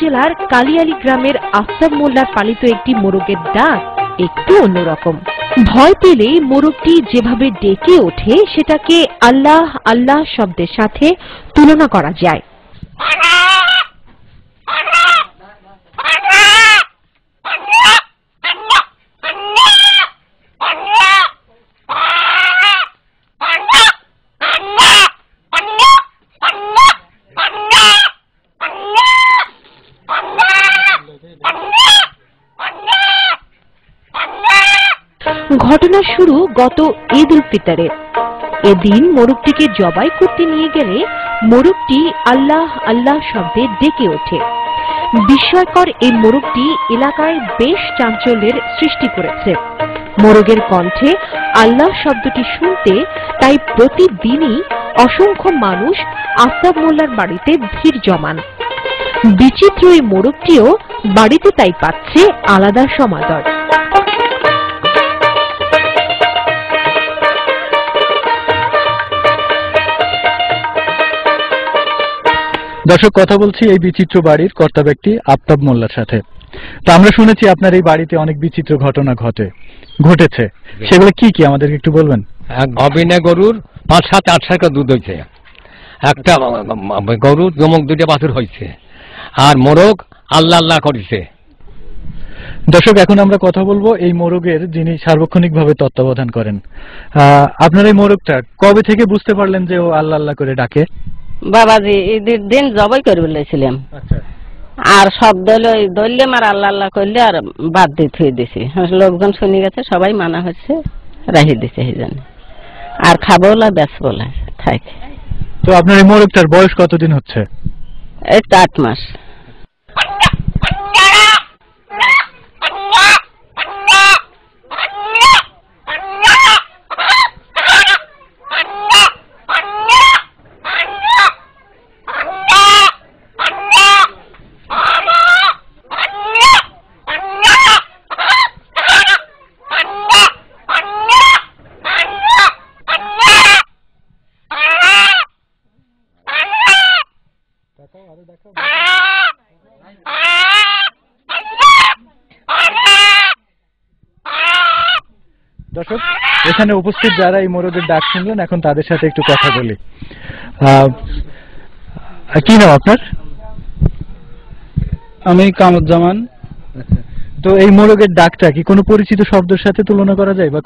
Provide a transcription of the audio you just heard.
উপজেলার কালিয়ালী গ্রামের আফতাব মোল্লার পালিত একটি মোরগের ডাক একটু অন্যরকম। ভয় পেলে মোরগটি যেভাবে ডেকে ওঠে সেটাকে আল্লাহ আল্লাহ শব্দের সাথে তুলনা করা যায়। ঘটনা শুরু গত ঈদ উল ফিতরে। এদিন মোরগটিকে জবাই করতে নিয়ে গেলে মোরগটি আল্লাহ আল্লাহ শব্দে ডেকে ওঠে। বিস্ময়কর এই মোরগটি এলাকায় বেশ চাঞ্চল্যের সৃষ্টি করেছে। মোরগের কণ্ঠে আল্লাহ শব্দটি শুনতে তাই প্রতিদিনই অসংখ্য মানুষ আফতাব মোল্লার বাড়িতে ভিড় জমান। বিচিত্র এই মোরগটিও বাড়িতে তাই পাচ্ছে আলাদা সমাদর। দর্শক, কথা বলছি এই বিচিত্র বাড়ির কর্তা ব্যক্তি আফতাব মোল্লার সাথে। তো আমরা শুনেছি আপনার এই বাড়িতে অনেক বিচিত্র ঘটনা ঘটেছে, সেগুলো কি কি আমাদেরকে একটু বলবেন? অবিনে গরুর ৫-৭-৮ দুধ হয়েছে, একটা গরুর জমক 2টা বাছুর হয়েছে, আর মোরগ আল্লাহ আল্লাহ করেছে। দর্শক, এখন আমরা কথা বলবো এই মোরগের যিনি সার্বক্ষণিকভাবে তত্ত্বাবধান করেন। আপনার এই মোরগটা কবে থেকে বুঝতে পারলেন যে ও আল্লাহ আল্লাহ করে ডাকে? বাবাজি ঈদের দিন জবাই করে বলেছিলাম, আর সব দললে আর আল্লাহ আল্লাহ করলে আর বাদ দিয়ে থুয়ে দিছি। লোকজন শুনে গেছে, সবাই মানা হচ্ছে, রাহি দিছে এই জন্য। আর খাবো না বেচবো না থাকে। তো আপনার এই মোরগটার বয়স কতদিন হচ্ছে? এই তো 8 মাস। দর্শক, এখানে উপস্থিত যারা এই মোরগের ডাক শুনলেন, এখন তাদের সাথে একটু কথা বলি। কি নাম আপনার? আমি কামরুজ্জামান। তো এই মোরগের ডাকটা কি কোনো পরিচিত শব্দের সাথে তুলনা করা যায় বা